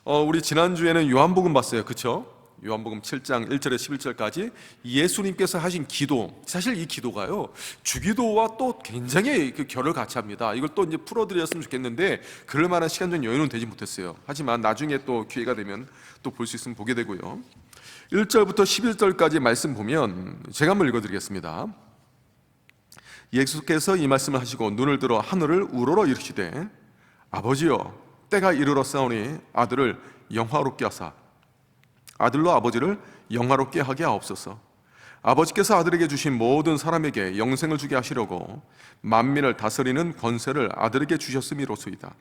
우리 지난주에는 요한복음 봤어요. 그쵸? 요한복음 7장 1절에 11절까지 예수님께서 하신 기도, 사실 이 기도가요 주기도와 또 굉장히 그 결을 같이 합니다. 이걸 또 이제 풀어드렸으면 좋겠는데 그럴 만한 시간적인 여유는 되지 못했어요. 하지만 나중에 또 기회가 되면 또 볼 수 있으면 보게 되고요. 1절부터 11절까지 말씀 보면 제가 한번 읽어드리겠습니다. 예수께서 이 말씀을 하시고 눈을 들어 하늘을 우러러 이르시되 아버지여 때가 이르렀사오니 아들을 영화롭게 하사 아들로 아버지를 영화롭게 하게 하옵소서. 아버지께서 아들에게 주신 모든 사람에게 영생을 주게 하시려고 만민을 다스리는 권세를 아들에게 주셨음이로소이다.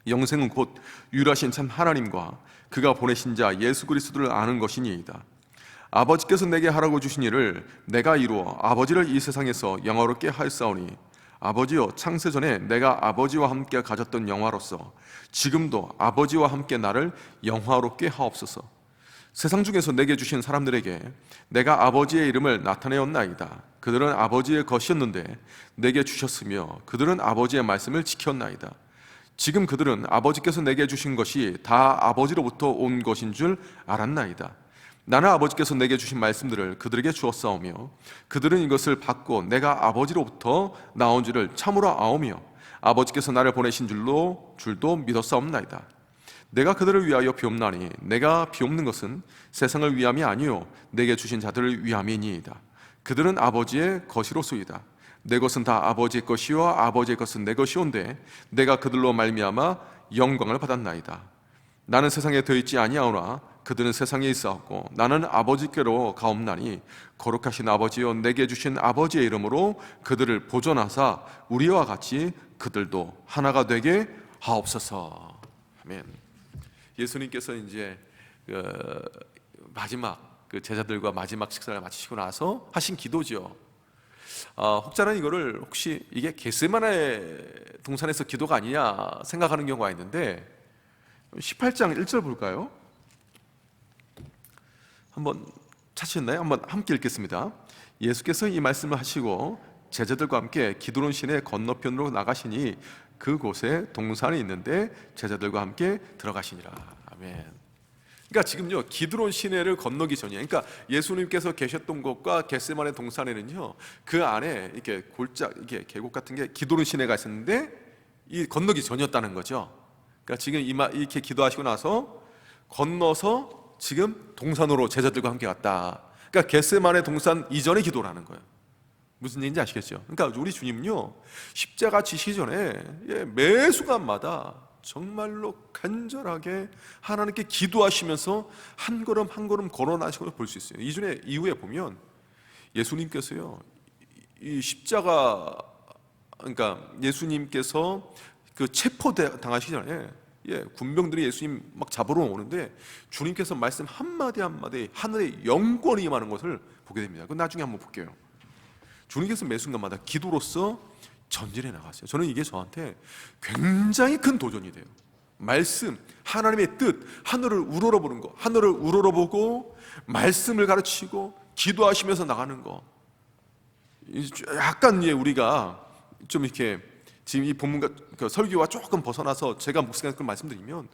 영생은 곧 유일하신 참 하나님과 그가 보내신 자 예수 그리스도를 아는 것이니이다. 아버지께서 내게 하라고 주신 일을 내가 이루어 아버지를 이 세상에서 영화롭게 하였사오니 아버지여 창세전에 내가 아버지와 함께 가졌던 영화로서 지금도 아버지와 함께 나를 영화롭게 하옵소서. 세상 중에서 내게 주신 사람들에게 내가 아버지의 이름을 나타내었나이다. 그들은 아버지의 것이었는데 내게 주셨으며 그들은 아버지의 말씀을 지켰나이다. 지금 그들은 아버지께서 내게 주신 것이 다 아버지로부터 온 것인 줄 알았나이다. 나는 아버지께서 내게 주신 말씀들을 그들에게 주었사오며 그들은 이것을 받고 내가 아버지로부터 나온 줄을 참으로 아오며 아버지께서 나를 보내신 줄도 믿었사옵나이다. 내가 그들을 위하여 비옵나니 내가 비옵는 것은 세상을 위함이 아니요 내게 주신 자들을 위함이니이다. 그들은 아버지의 것이로소이다. 내 것은 다 아버지의 것이요 아버지의 것은 내 것이온데 내가 그들로 말미암아 영광을 받았나이다. 나는 세상에 더 있지 아니하오나 그들은 세상에 있사옵고 나는 아버지께로 가옵나니 거룩하신 아버지여 내게 주신 아버지의 이름으로 그들을 보존하사 우리와 같이 그들도 하나가 되게 하옵소서. 아멘. 예수님께서 이제 마지막 제자들과 마지막 식사를 마치시고 나서 하신 기도죠. 혹자는 이거를 혹시 이게 겟세마네 동산에서 기도가 아니냐 생각하는 경우가 있는데 18장 1절 볼까요? 한번 찾으셨나요? 한번 함께 읽겠습니다. 예수께서 이 말씀을 하시고 제자들과 함께 기드론 시내 건너편으로 나가시니 그곳에 동산이 있는데 제자들과 함께 들어가시니라. 아멘. 그러니까 지금요 기드론 시내를 건너기 전이에요. 그러니까 예수님께서 계셨던 곳과 겟세마네 동산에는요 그 안에 이렇게 골짜 이게 계곡 같은 게 기드론 시내가 있었는데 이 건너기 전이었다는 거죠. 그러니까 지금 이렇게 기도하시고 나서 건너서 지금 동산으로 제자들과 함께 갔다. 그러니까 겟세마네 동산 이전의 기도라는 거예요. 무슨 얘기인지 아시겠죠? 그러니까 우리 주님은요 십자가 지시기 전에 매 순간마다 정말로 간절하게 하나님께 기도하시면서 한 걸음 한 걸음 걸어나신 걸 볼 수 있어요. 이후에 보면 예수님께서요 이 십자가 그러니까 예수님께서 그 체포 당하시기 전에 군병들이 예수님 막 잡으러 오는데 주님께서 말씀 한마디 한마디 하늘의 영권이 임하는 것을 보게 됩니다. 그건 나중에 한번 볼게요. 주님께서 매 순간마다 기도로서 전진해 나갔어요. 저는 이게 저한테 굉장히 큰 도전이 돼요. 말씀, 하나님의 뜻, 하늘을 우러러보는 거, 하늘을 우러러보고 말씀을 가르치고 기도하시면서 나가는 거. 약간 우리가 좀 이렇게 지금 이 본문과 설교와 조금 벗어나서 제가 묵상한 걸 말씀드리면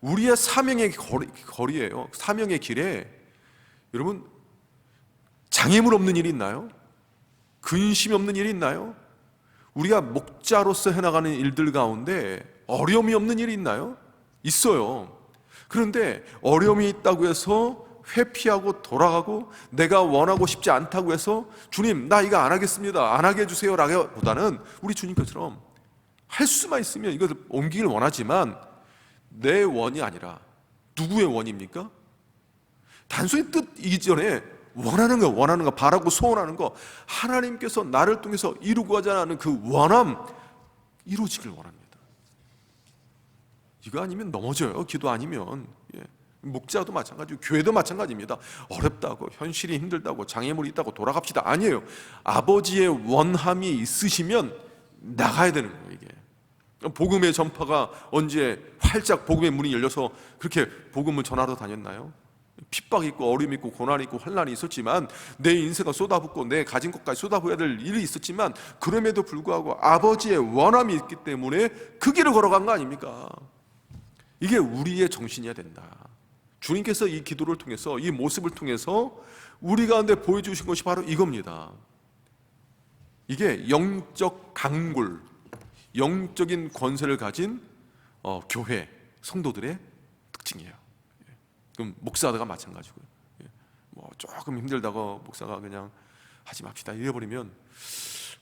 우리의 사명의 거리예요. 사명의 길에 여러분 장애물 없는 일이 있나요? 근심이 없는 일이 있나요? 우리가 목자로서 해나가는 일들 가운데 어려움이 없는 일이 있나요? 있어요. 그런데 어려움이 있다고 해서 회피하고 돌아가고 내가 원하고 싶지 않다고 해서 주님 나 이거 안 하겠습니다 안 하게 해주세요 라기보다는 우리 주님께처럼 할 수만 있으면 이것을 옮기길 원하지만 내 원이 아니라 누구의 원입니까? 단순히 뜻 이전에 원하는 거 바라고 소원하는 거 하나님께서 나를 통해서 이루고자 하는 그 원함 이루어지길 원합니다. 이거 아니면 넘어져요. 기도 아니면. 목자도 마찬가지고 교회도 마찬가지입니다. 어렵다고 현실이 힘들다고 장애물이 있다고 돌아갑시다 아니에요. 아버지의 원함이 있으시면 나가야 되는 거예요. 이게 복음의 전파가 언제 활짝 복음의 문이 열려서 그렇게 복음을 전하러 다녔나요? 핍박이 있고 어려움이 있고 고난이 있고 환난이 있었지만 내 인생을 쏟아붓고 내 가진 것까지 쏟아부어야 될 일이 있었지만 그럼에도 불구하고 아버지의 원함이 있기 때문에 그 길을 걸어간 거 아닙니까? 이게 우리의 정신이어야 된다. 주님께서 이 기도를 통해서, 이 모습을 통해서 우리 가운데 보여주신 것이 바로 이겁니다. 이게 영적 강골, 영적인 권세를 가진 교회 성도들의 특징이에요. 그럼 목사가 마찬가지고요. 뭐 조금 힘들다고 목사가 그냥 하지 맙시다 이래버리면,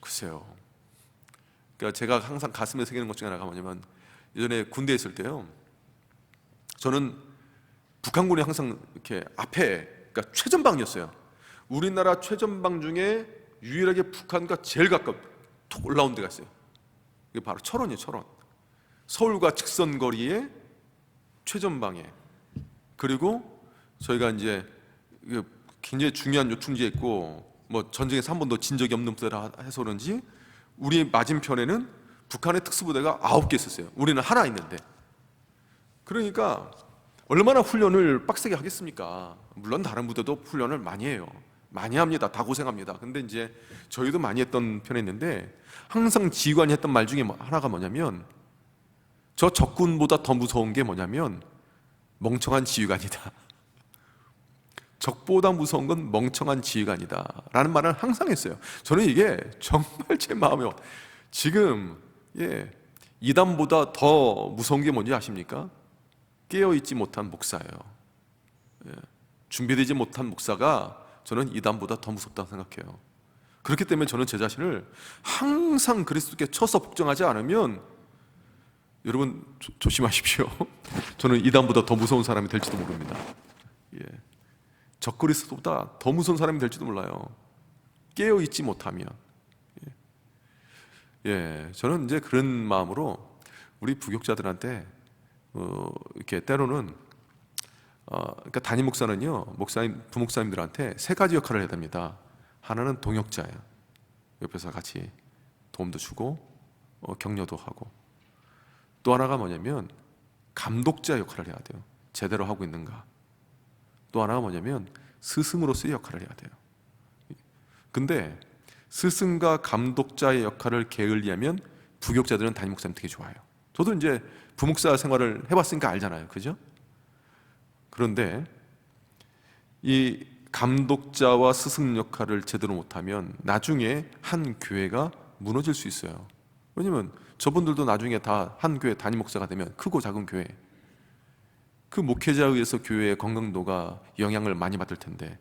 글쎄요. 그러니까 제가 항상 가슴에 새기는 것 중에 하나가 뭐냐면, 예전에 군대에 있을 때요, 저는 북한군이 항상 이렇게 앞에, 그러니까 최전방이었어요. 우리나라 최전방 중에 유일하게 북한과 제일 톡 올라온 데가 있어요. 이게 바로 철원이에요. 철원. 서울과 직선 거리에 최전방에. 그리고 저희가 이제 굉장히 중요한 요충지에 있고, 뭐 전쟁에서 한 번도 진 적이 없는 부대라 해서 그런지 우리 맞은편에는 북한의 특수부대가 9개 있었어요. 우리는 하나 있는데. 그러니까 얼마나 훈련을 빡세게 하겠습니까? 물론 다른 부대도 훈련을 많이 해요. 많이 합니다. 다 고생합니다. 근데 이제 저희도 많이 했던 편에 있는데, 항상 지휘관이 했던 말 중에 하나가 뭐냐면, 저 적군보다 더 무서운 게 뭐냐면 멍청한 지휘관이다. 적보다 무서운 건 멍청한 지휘관이다 라는 말을 항상 했어요. 저는 이게 정말 제 마음에, 지금 이단보다 더 무서운 게 뭔지 아십니까? 깨어있지 못한 목사예요. 준비되지 못한 목사가 저는 이단보다 더 무섭다고 생각해요. 그렇기 때문에 저는 제 자신을 항상 그리스도께 쳐서 복종하지 않으면, 여러분 조심하십시오. 저는 이단보다 더 무서운 사람이 될지도 모릅니다. 적그리스도보다 더 무서운 사람이 될지도 몰라요. 깨어있지 못하면. 저는 이제 그런 마음으로 우리 부교육자들한테 이렇게 때로는 그러니까 담임 목사는요, 부목사님들한테 세 가지 역할을 해야 됩니다. 하나는 동역자예요. 옆에서 같이 도움도 주고 격려도 하고, 또 하나가 뭐냐면 감독자 역할을 해야 돼요. 제대로 하고 있는가. 또 하나가 뭐냐면 스승으로서의 역할을 해야 돼요. 근데 스승과 감독자의 역할을 게을리하면 부교육자들은 담임 목사님 되게 좋아요. 저도 이제 부목사 생활을 해봤으니까 알잖아요. 그죠? 그런데 이 감독자와 스승 역할을 제대로 못하면 나중에 한 교회가 무너질 수 있어요. 왜냐면 저분들도 나중에 다 한 교회 담임 목사가 되면, 크고 작은 교회, 그 목회자에 의해서 교회의 건강도가 영향을 많이 받을 텐데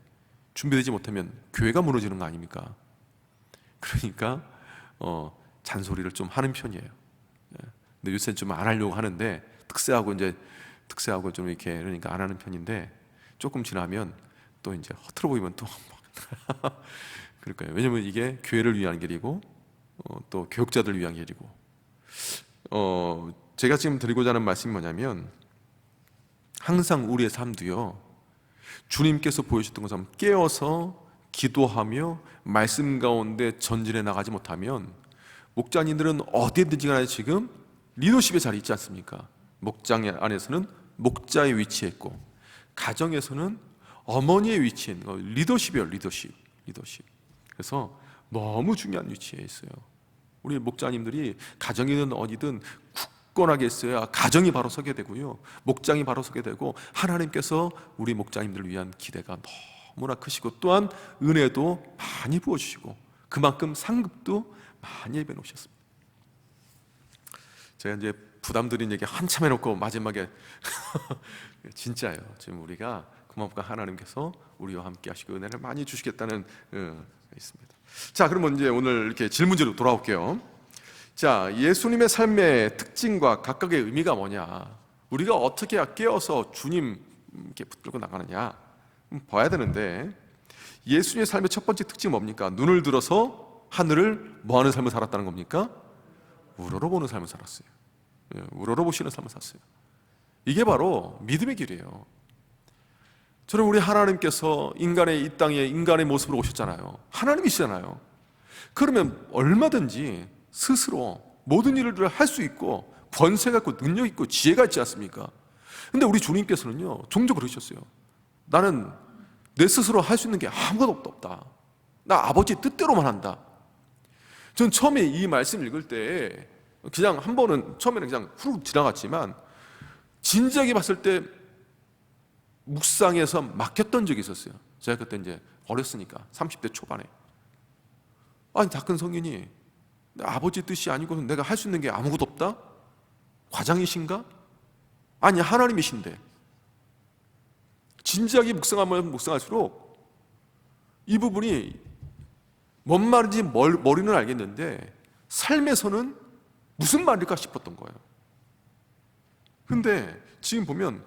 준비되지 못하면 교회가 무너지는 거 아닙니까? 그러니까 잔소리를 좀 하는 편이에요. 근데 요새는 좀 안 하려고 하는데, 특세하고 좀 이렇게, 그러니까 안 하는 편인데, 조금 지나면 또 이제 허틀어 보이면 또 그럴까요? 왜냐면 이게 교회를 위한 길이고 또 교육자들을 위한 길이고, 제가 지금 드리고자 하는 말씀이 뭐냐면, 항상 우리의 삶도요, 주님께서 보여주셨던 것처럼 깨어서 기도하며 말씀 가운데 전진해 나가지 못하면, 목자님들은 어디든지 간에 지금 리더십의 자리에 있지 않습니까? 목장 안에서는 목자의 위치에 있고, 가정에서는 어머니의 위치에 있는 거, 리더십이에요. 리더십. 그래서 너무 중요한 위치에 있어요. 우리 목자님들이 가정이든 어디든 굳건하게 있어야 가정이 바로 서게 되고요, 목장이 바로 서게 되고, 하나님께서 우리 목자님들을 위한 기대가 너무나 크시고, 또한 은혜도 많이 부어주시고, 그만큼 상급도 많이 예배 놓으셨습니다. 제가 이제 부담드린 얘기 한참 해놓고 마지막에 진짜예요. 지금 우리가 그만큼 하나님께서 우리와 함께 하시고 은혜를 많이 주시겠다는 있습니다. 자, 그러면 이제 오늘 이렇게 질문제로 돌아올게요. 자, 예수님의 삶의 특징과 각각의 의미가 뭐냐, 우리가 어떻게 깨어서 주님 이렇게 붙들고 나가느냐 봐야 되는데, 예수님의 삶의 첫 번째 특징이 뭡니까? 눈을 들어서 하늘을 뭐하는 삶을 살았다는 겁니까? 우러러보는 삶을 살았어요. 우러러보시는 삶을 살았어요. 이게 바로 믿음의 길이에요. 저는 우리 하나님께서 이 땅에 인간의 모습으로 오셨잖아요. 하나님이시잖아요. 그러면 얼마든지 스스로 모든 일을 할 수 있고, 권세가 있고, 능력 있고, 지혜가 있지 않습니까? 근데 우리 주님께서는요, 종종 그러셨어요. 나는 내 스스로 할 수 있는 게 아무것도 없다. 나 아버지 뜻대로만 한다. 전 처음에 이 말씀 읽을 때 그냥 한 번은 처음에는 그냥 후루룩 지나갔지만, 진지하게 봤을 때 묵상에서 막혔던 적이 있었어요. 제가 그때 이제 어렸으니까 30대 초반에. 아니, 다 큰 성인이 아버지 뜻이 아니고 내가 할 수 있는 게 아무것도 없다? 과장이신가? 아니, 하나님이신데. 진지하게 묵상하면 묵상할수록 이 부분이 뭔 말인지 머리는 알겠는데 삶에서는 무슨 말일까 싶었던 거예요. 근데 지금 보면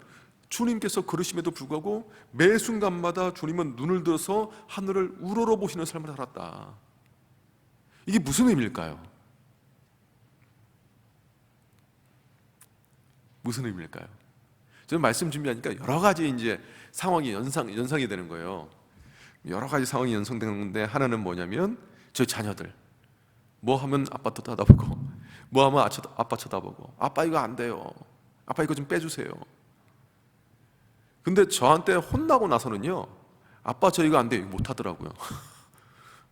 주님께서 그러심에도 불구하고 매 순간마다 주님은 눈을 들어서 하늘을 우러러보시는 삶을 살았다. 이게 무슨 의미일까요? 무슨 의미일까요? 저는 말씀 준비하니까 여러 가지 이제 상황이 연상이 되는 거예요. 여러 가지 상황이 연상되는데, 하나는 뭐냐면 저희 자녀들 뭐 하면 아빠 쳐다보고, 뭐 하면 아빠 쳐다보고, 아빠 이거 안 돼요, 아빠 이거 좀 빼주세요. 근데 저한테 혼나고 나서는요, 아빠 저 이거 안 돼요, 못 하더라고요.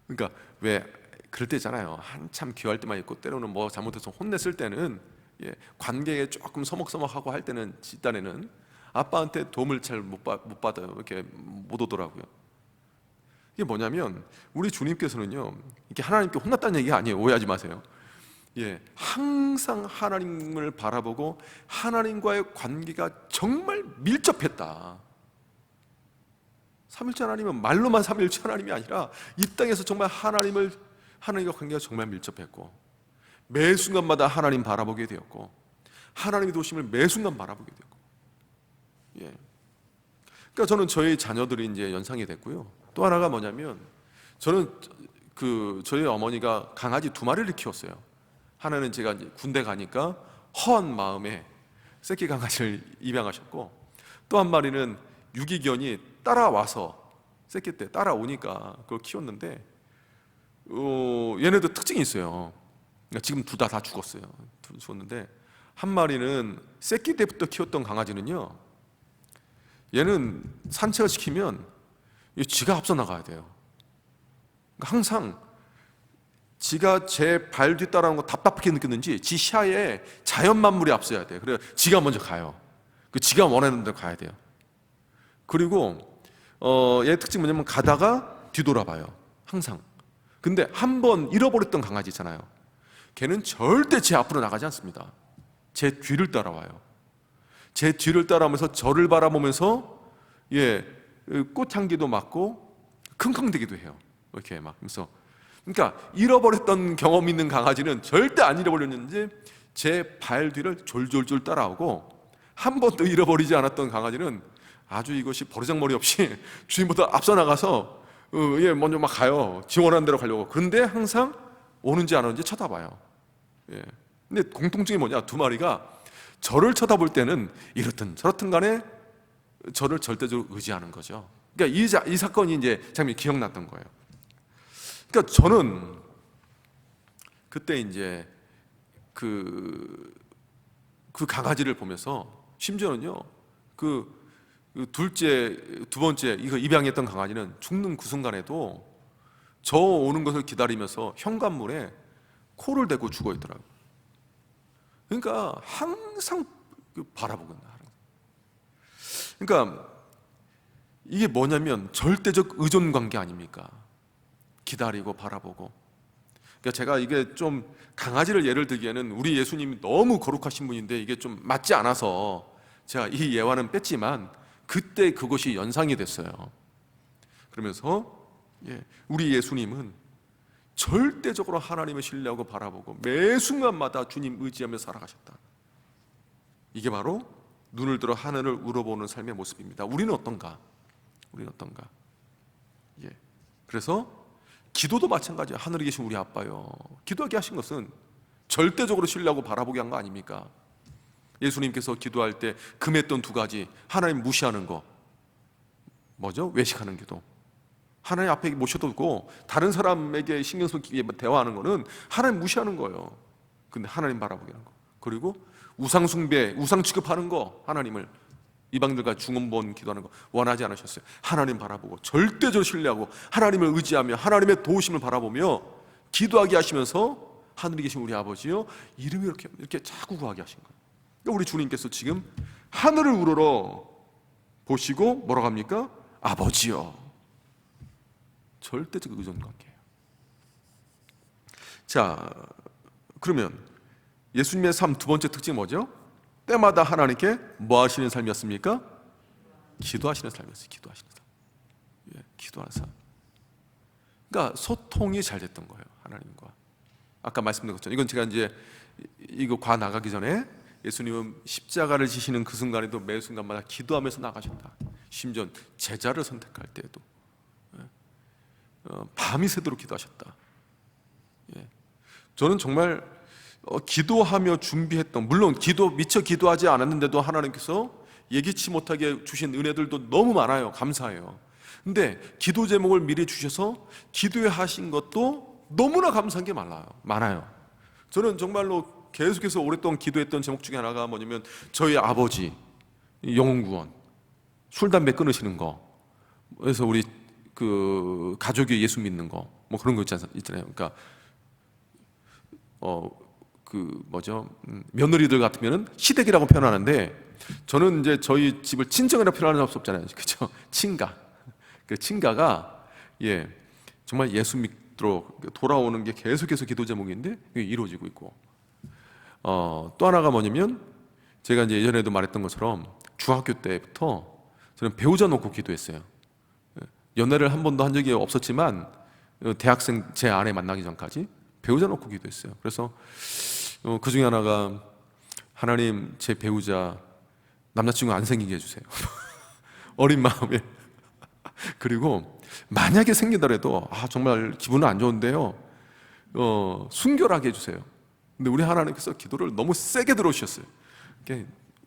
그러니까 왜 그럴 때 있잖아요. 한참 귀할 때만 있고 때로는 뭐 잘못해서 혼냈을 때는, 관계에 조금 서먹서먹하고 할 때는, 집단에는 아빠한테 도움을 잘 못 받아요. 이렇게 못 오더라고요. 이게 뭐냐면 우리 주님께서는요, 이렇게 하나님께 혼났다는 얘기가 아니에요. 오해하지 마세요. 항상 하나님을 바라보고 하나님과의 관계가 정말 밀접했다. 삼일째 하나님은 말로만 삼일째 하나님이 아니라 이 땅에서 정말 하나님과 관계가 정말 밀접했고, 매 순간마다 하나님 바라보게 되었고, 하나님의 도심을 매 순간 바라보게 되었고, 그러니까 저는 저희 자녀들이 이제 연상이 됐고요. 또 하나가 뭐냐면, 저는 저희 어머니가 강아지 2마리를 키웠어요. 하나는 제가 이제 군대 가니까 허한 마음에 새끼 강아지를 입양하셨고, 또 한 마리는 유기견이 따라와서 새끼 때 따라오니까 그걸 키웠는데, 얘네도 특징이 있어요. 그러니까 지금 둘 다 죽었어요. 죽었는데, 한 마리는 새끼 때부터 키웠던 강아지는요, 얘는 산책을 시키면 지가 앞서 나가야 돼요. 그러니까 항상 지가 제 발 뒤 따라오는 거 답답하게 느꼈는지 지 시야에 자연 만물이 앞서야 돼요. 그래서 지가 먼저 가요. 지가 원하는 데로 가야 돼요. 그리고 얘 특징이 뭐냐면 가다가 뒤돌아봐요. 항상. 근데 한 번 잃어버렸던 강아지 있잖아요. 걔는 절대 제 앞으로 나가지 않습니다. 제 뒤를 따라와요. 제 뒤를 따라오면서 저를 바라보면서 꽃향기도 맡고 킁킁대기도 해요. 이렇게 막. 그러니까 잃어버렸던 경험 있는 강아지는 절대 안 잃어버렸는지 제 발 뒤를 졸졸졸 따라오고, 한 번도 잃어버리지 않았던 강아지는 아주 이것이 버르장머리 없이 주인보다 앞서 나가서 먼저 막 가요. 지원하는 대로 가려고. 그런데 항상 오는지 안 오는지 쳐다봐요. 근데 공통점이 뭐냐? 2마리가 저를 쳐다볼 때는 이렇든 저렇든 간에 저를 절대적으로 의지하는 거죠. 그러니까 이 사건이 이제 장면이 기억났던 거예요. 그러니까 저는 그때 이제 그 강아지를 보면서, 심지어는요, 두 번째 이거 입양했던 강아지는 죽는 그 순간에도 저 오는 것을 기다리면서 현관문에 코를 대고 죽어 있더라고요. 그러니까 항상 바라보고 있나. 그러니까 이게 뭐냐면 절대적 의존 관계 아닙니까? 기다리고 바라보고. 그러니까 제가 이게 좀 강아지를 예를 들기에는 우리 예수님이 너무 거룩하신 분인데 이게 좀 맞지 않아서 제가 이 예화는 뺐지만, 그때 그것이 연상이 됐어요. 그러면서 우리 예수님은 절대적으로 하나님을 신뢰하고 바라보고 매 순간마다 주님 의지하며 살아가셨다. 이게 바로 눈을 들어 하늘을 우러보는 삶의 모습입니다. 우리는 어떤가? 그래서 기도도 마찬가지예요. 하늘에 계신 우리 아빠요. 기도하게 하신 것은 절대적으로 신뢰하고 바라보게 한 거 아닙니까? 예수님께서 기도할 때 금했던 2가지, 하나님 무시하는 거, 뭐죠? 외식하는 기도. 하나님 앞에 모셔두고 다른 사람에게 신경 쓰기 대화하는 거는 하나님 무시하는 거예요. 근데 하나님 바라보게 하는 거. 그리고 우상 숭배, 우상 취급하는 거, 하나님을 이방들과 중언부언 기도하는 거 원하지 않으셨어요. 하나님 바라보고 절대적으로 신뢰하고 하나님을 의지하며 하나님의 도우심을 바라보며 기도하게 하시면서, 하늘에 계신 우리 아버지요, 이름이 이렇게 자꾸 구하게 하신 거예요. 우리 주님께서 지금 하늘을 우러러 보시고 뭐라고 합니까? 아버지요. 절대적 의존관계예요. 자, 그러면 예수님의 삶 두 번째 특징이 뭐죠? 때마다 하나님께 뭐 하시는 삶이었습니까? 기도하시는 삶이었어요. 기도하시는 삶. 예, 기도하는 삶. 그러니까 소통이 잘 됐던 거예요, 하나님과. 아까 말씀드린 것처럼 이건 제가 이제 이거 과 나가기 전에 예수님은 십자가를 지시는 그 순간에도 매 순간마다 기도하면서 나가셨다. 심지어 제자를 선택할 때에도 밤이 새도록 기도하셨다. 예. 저는 정말 기도하며 준비했던, 물론 미처 기도하지 않았는데도 하나님께서 예기치 못하게 주신 은혜들도 너무 많아요. 감사해요. 근데 기도 제목을 미리 주셔서 기도해 하신 것도 너무나 감사한 게 많아요. 저는 정말로 계속해서 오랫동안 기도했던 제목 중에 하나가 뭐냐면 저희 아버지 영혼구원, 술 담배 끊으시는 거, 그래서 우리 그 가족이 예수 믿는 거, 뭐 그런 거 있잖아요. 그러니까 며느리들 같으면은 시댁이라고 표현하는데, 저는 이제 저희 집을 친정이라고 표현할 수 없잖아요. 그렇죠? 친가. 그 친가가 정말 예수 믿도록 돌아오는 게 계속해서 기도 제목인데 이게 이루어지고 있고, 또 하나가 뭐냐면 제가 이제 예전에도 말했던 것처럼 중학교 때부터 저는 배우자 놓고 기도했어요. 연애를 한 번도 한 적이 없었지만 대학생 제 아내 만나기 전까지 배우자 놓고 기도했어요. 그래서 그 중에 하나가 하나님, 제 배우자 남자친구 안 생기게 해주세요. 어린 마음에. 그리고 만약에 생기더라도 정말 기분은 안 좋은데요, 순결하게 해주세요. 근데 우리 하나님께서 기도를 너무 세게 들어오셨어요.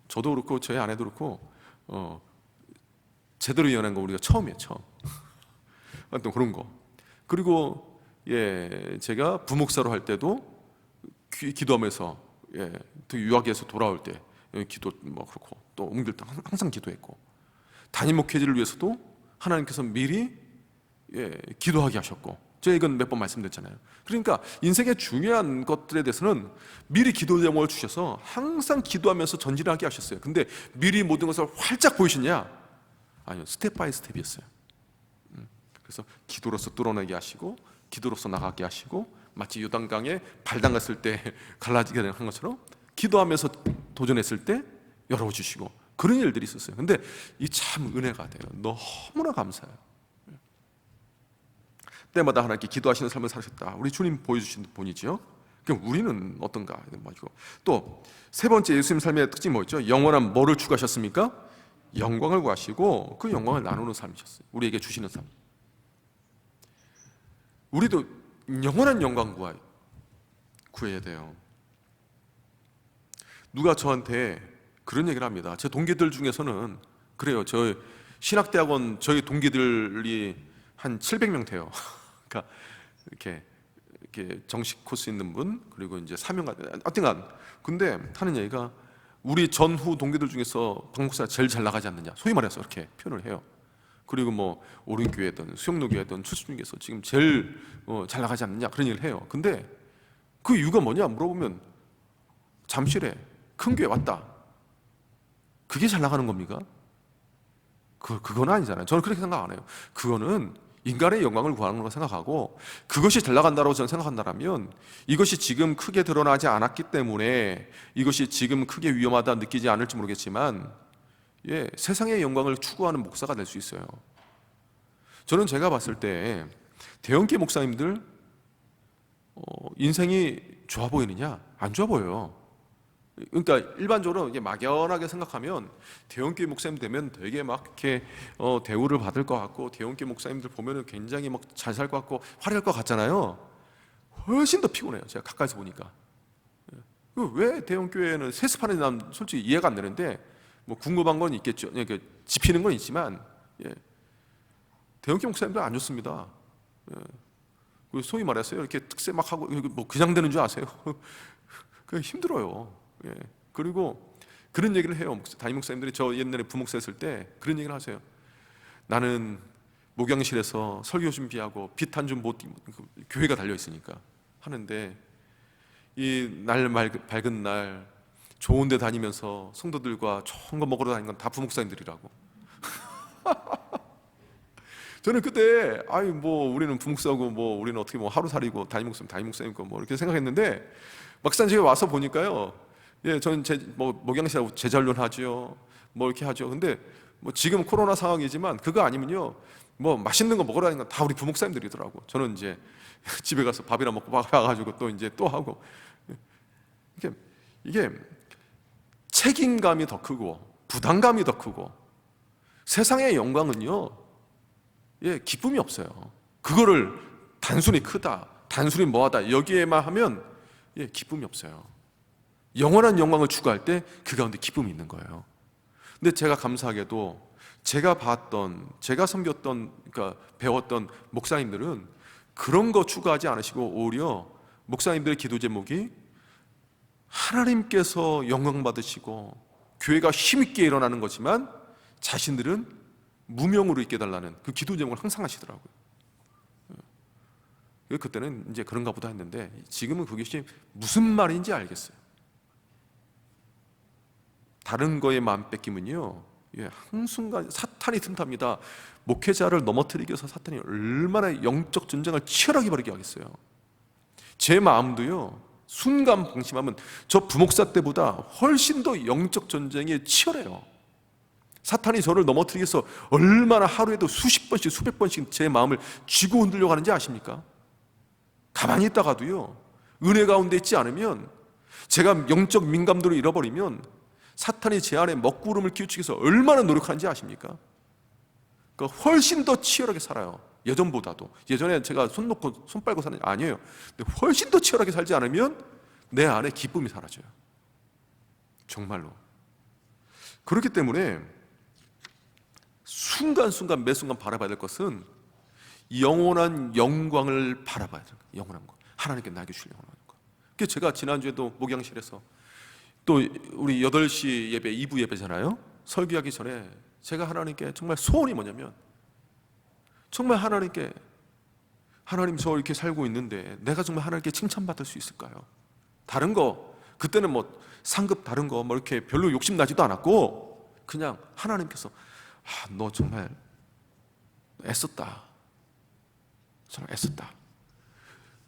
저도 그렇고 저희 아내도 그렇고 제대로 연애한 거 우리가 처음이에요. 처음. 또 그런 거. 그리고 제가 부목사로 할 때도 기도하면서 또 유학에서 돌아올 때 기도 뭐 그렇고, 또 옮길 때 항상 기도했고, 담임 목회자를 위해서도 하나님께서 미리 기도하게 하셨고, 제가 이건 몇 번 말씀드렸잖아요. 그러니까 인생의 중요한 것들에 대해서는 미리 기도 제목을 주셔서 항상 기도하면서 전진하게 하셨어요. 근데 미리 모든 것을 활짝 보이셨냐? 아니요, 스텝 바이 스텝이었어요. 그래서 기도로서 뚫어내게 하시고, 기도로서 나가게 하시고, 마치 요단강에 발 담갔을 때 갈라지게 한 것처럼 기도하면서 도전했을 때 열어주시고, 그런 일들이 있었어요. 근데 이 참 은혜가 돼요. 너무나 감사해요. 때마다 하나님께 기도하시는 삶을 사셨다. 우리 주님 보여주신 분이죠. 그럼 우리는 어떤가? 또 세 번째 예수님 삶의 특징이 뭐였죠? 영원한 뭐를 추구하셨습니까? 영광을 구하시고 그 영광을 나누는 삶이셨어요. 우리에게 주시는 삶. 우리도 영원한 영광 구해야 돼요. 누가 저한테 그런 얘기를 합니다. 제 동기들 중에서는 그래요. 저 신학대학원 저희 동기들이 한 700명 돼요. 그러니까 이렇게 정식 코스 있는 분, 그리고 이제 사명가, 하여튼간. 근데 하는 얘기가 우리 전후 동기들 중에서 박 목사가 제일 잘 나가지 않느냐, 소위 말해서 이렇게 표현을 해요. 그리고 뭐 오륜교회든 수영로교회든 출신 중에서 지금 제일 잘 나가지 않느냐, 그런 얘기를 해요. 근데 그 이유가 뭐냐 물어보면 잠실에 큰 교회 왔다, 그게 잘 나가는 겁니까? 그건 아니잖아요. 저는 그렇게 생각 안 해요. 그거는 인간의 영광을 구하는 거라고 생각하고, 그것이 잘 나간다고 저는 생각한다면 이것이 지금 크게 드러나지 않았기 때문에 이것이 지금 크게 위험하다 느끼지 않을지 모르겠지만 세상의 영광을 추구하는 목사가 될 수 있어요. 저는 제가 봤을 때 대형교회 목사님들 인생이 좋아 보이느냐? 안 좋아 보여요. 그러니까 일반적으로 이게 막연하게 생각하면 대형교회 목사님 되면 되게 막 이렇게 대우를 받을 것 같고, 대형교회 목사님들 보면은 굉장히 막 잘 살 것 같고 화려할 것 같잖아요. 훨씬 더 피곤해요. 제가 가까이서 보니까. 왜 대형교회는 세습하는지 난 솔직히 이해가 안 되는데, 뭐 궁금한 건 있겠죠. 이렇게 짚히는 건 있지만 대형교회 목사님들 안 좋습니다. 소위 말해서요, 이렇게 특세 막 하고 뭐 그냥 되는 줄 아세요? 그 힘들어요. 그리고 그런 얘기를 해요. 담임 목사님들이 저 옛날에 부목사 했을 때 그런 얘기를 하세요. 나는 목양실에서 설교 준비하고 빛 한 줌 못, 교회가 달려 있으니까 하는데, 이 날 밝은 날 좋은 데 다니면서 성도들과 좋은 거 먹으러 다니는 건 다 부목사님들이라고. 저는 그때 뭐 우리는 부목사고 뭐 우리는 어떻게 뭐 하루살이고 담임 목사님고 뭐 이렇게 생각했는데, 막상 집에 와서 보니까요, 예, 저는 뭐 목양실하고 제자훈련 하죠, 뭐 이렇게 하죠. 근데 뭐 지금 코로나 상황이지만 그거 아니면요, 뭐 맛있는 거 먹으러 다니는 건 다 우리 부목사님들이더라고. 저는 이제 집에 가서 밥이나 먹고 와가지고 또 이제 또 하고. 이게 책임감이 더 크고 부담감이 더 크고, 세상의 영광은요, 예, 기쁨이 없어요. 그거를 단순히 크다, 단순히 뭐하다 여기에만 하면 예, 기쁨이 없어요. 영원한 영광을 추구할 때 그 가운데 기쁨이 있는 거예요. 근데 제가 감사하게도 제가 봤던, 제가 섬겼던, 그러니까 배웠던 목사님들은 그런 거 추구하지 않으시고, 오히려 목사님들의 기도 제목이 하나님께서 영광 받으시고 교회가 힘있게 일어나는 거지만 자신들은 무명으로 있게 달라는 그 기도 제목을 항상 하시더라고요. 그때는 이제 그런가 보다 했는데, 지금은 그것이 무슨 말인지 알겠어요. 다른 거에 마음 뺏기면요, 예, 한순간 사탄이 틈탑니다. 목회자를 넘어뜨리기 위해서 사탄이 얼마나 영적 전쟁을 치열하게 벌이게 하겠어요. 제 마음도요, 순간 방심하면 저 부목사 때보다 훨씬 더 영적 전쟁이 치열해요. 사탄이 저를 넘어뜨리기 위해서 얼마나 하루에도 수십 번씩 수백 번씩 제 마음을 쥐고 흔들려고 하는지 아십니까? 가만히 있다가도요, 은혜 가운데 있지 않으면, 제가 영적 민감도를 잃어버리면 사탄이 제 안에 먹구름을 끼우치기 위해서 얼마나 노력하는지 아십니까? 그러니까 훨씬 더 치열하게 살아요. 예전보다도. 예전에 제가 손 놓고 손 빨고 사는 게 아니에요. 근데 훨씬 더 치열하게 살지 않으면 내 안에 기쁨이 사라져요. 정말로. 그렇기 때문에 순간순간 매 순간 바라봐야 될 것은 영원한 영광을 바라봐야 돼요. 영원한 거. 하나님께 나에게 주실 영원한 거. 그래서 제가 지난주에도 목양실에서 또 우리 8시 예배 2부 예배잖아요. 설교하기 전에 제가 하나님께 정말 소원이 뭐냐면, 정말 하나님께, 하나님 저 이렇게 살고 있는데 내가 정말 하나님께 칭찬받을 수 있을까요? 다른 거 그때는 뭐 상급 다른 거 뭐 이렇게 별로 욕심 나지도 않았고, 그냥 하나님께서 너 정말 애썼다, 정말 애썼다,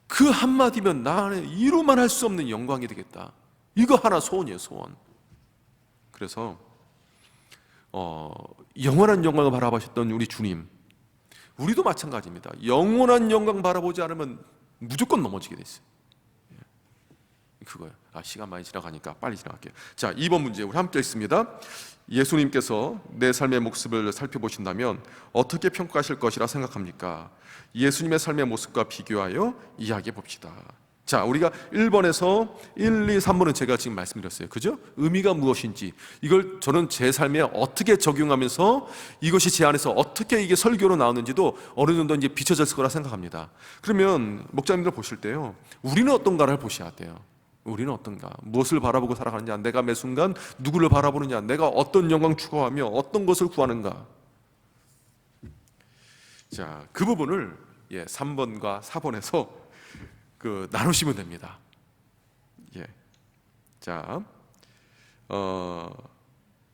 그 한마디면 나 안에 이루만 할 수 없는 영광이 되겠다. 이거 하나 소원이에요, 소원. 그래서 영원한 영광을 바라보셨던 우리 주님, 우리도 마찬가지입니다. 영원한 영광 바라보지 않으면 무조건 넘어지게 돼 있어요. 그거예요. 시간 많이 지나가니까 빨리 지나갈게요. 자, 2번 문제 우리 함께 읽습니다. 예수님께서 내 삶의 모습을 살펴보신다면 어떻게 평가하실 것이라 생각합니까? 예수님의 삶의 모습과 비교하여 이야기해 봅시다. 자, 우리가 1번에서 1, 2, 3번은 제가 지금 말씀드렸어요. 그죠? 의미가 무엇인지, 이걸 저는 제 삶에 어떻게 적용하면서 이것이 제 안에서 어떻게 이게 설교로 나오는지도 어느 정도 이제 비춰졌을 거라 생각합니다. 그러면 목자님들 보실 때요, 우리는 어떤가를 보셔야 돼요. 우리는 어떤가, 무엇을 바라보고 살아가느냐, 내가 매 순간 누구를 바라보느냐, 내가 어떤 영광 추구하며 어떤 것을 구하는가. 자, 그 부분을 3번과 4번에서 나누시면 됩니다. 예. 자,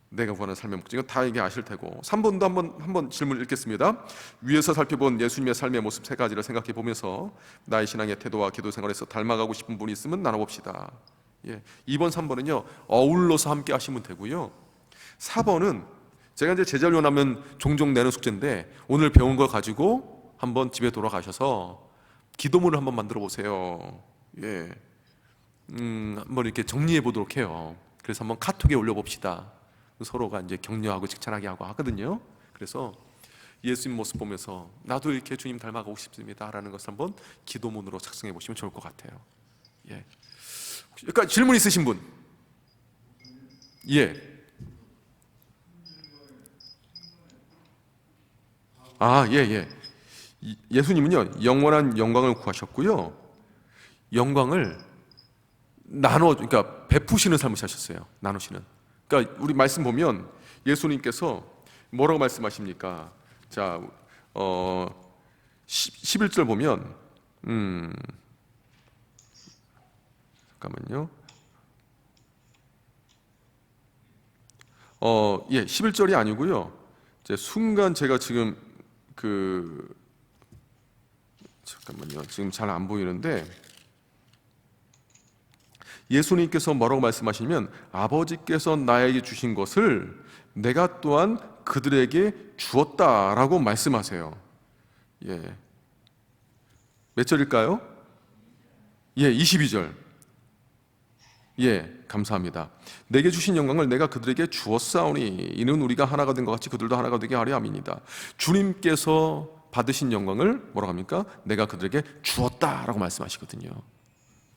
내가 구하는 삶의 목적은 다 이게 아실 테고, 3번도 한번 질문 읽겠습니다. 위에서 살펴본 예수님의 삶의 모습 3가지를 생각해 보면서 나의 신앙의 태도와 기도 생활에서 닮아가고 싶은 분이 있으면 나눠봅시다. 예. 2번, 3번은요 어울러서 함께 하시면 되고요. 4번은 제가 이제 제자훈련하면 종종 내는 숙제인데, 오늘 배운 걸 가지고 한번 집에 돌아가셔서 기도문을 한번 만들어 보세요. 예. 한번 이렇게 정리해 보도록 해요. 그래서 한번 카톡에 올려봅시다. 서로가 이제 격려하고 칭찬하게 하고 하거든요. 그래서 예수님 모습 보면서 나도 이렇게 주님 닮아가고 싶습니다라는 것을 한번 기도문으로 작성해 보시면 좋을 것 같아요. 예. 그러니까 질문 있으신 분? 예. 예. 예수님은요 영원한 영광을 구하셨고요, 영광을 그러니까 베푸시는 삶을 사셨어요. 나누시는. 그러니까 우리 말씀 보면 예수님께서 뭐라고 말씀하십니까? 자, 11절 보면 잠깐만요. 11절이 아니고요. 순간 제가 지금 잠깐만요. 지금 잘 안 보이는데 예수님께서 뭐라고 말씀하시면 아버지께서 나에게 주신 것을 내가 또한 그들에게 주었다라고 말씀하세요. 몇 절일까요? 22절. 감사합니다. 내게 주신 영광을 내가 그들에게 주었사오니 이는 우리가 하나가 된 것 같이 그들도 하나가 되게 하려 함이니이다. 주님께서 받으신 영광을 뭐라고 합니까? 내가 그들에게 주었다라고 말씀하시거든요.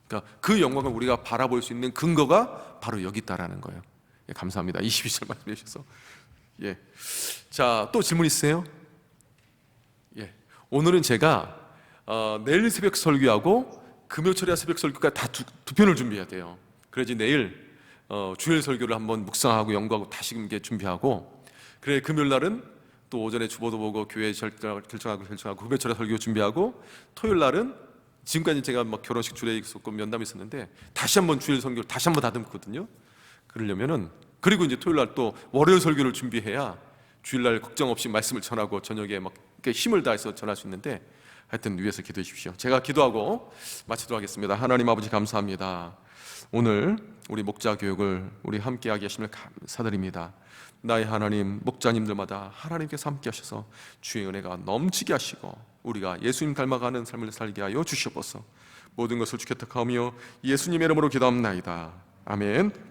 그러니까 그 영광을 우리가 바라볼 수 있는 근거가 바로 여기 있다라는 거예요. 감사합니다. 22절 말씀해 주셔서. 자, 또 질문 있으세요? 오늘은 제가 내일 새벽 설교하고 금요철야 새벽 설교까지 다 두 편을 준비해야 돼요. 그래야지 내일 주일 설교를 한번 묵상하고 연구하고 다시 준비하고, 그래 금요일 날은 또 오전에 주보도 보고 교회 결정하고 금요철야 설교 준비하고, 토요일 날은 지금까지 제가 막 결혼식 주례 있었고 면담이 있었는데 다시 한번 주일 설교를 다시 한번 다듬거든요. 그러려면은, 그리고 이제 토요일 날 또 월요일 설교를 준비해야 주일날 걱정 없이 말씀을 전하고 저녁에 막 힘을 다해서 전할 수 있는데, 하여튼 위해서 기도해 주십시오. 제가 기도하고 마치도록 하겠습니다. 하나님 아버지 감사합니다. 오늘 우리 목자 교육을 우리 함께하게 하심을 감사드립니다. 나의 하나님, 목자님들마다 하나님께서 함께 하셔서 주의 은혜가 넘치게 하시고 우리가 예수님 닮아가는 삶을 살게 하여 주시옵소서. 모든 것을 주께 택하며 예수님의 이름으로 기도합나이다. 아멘.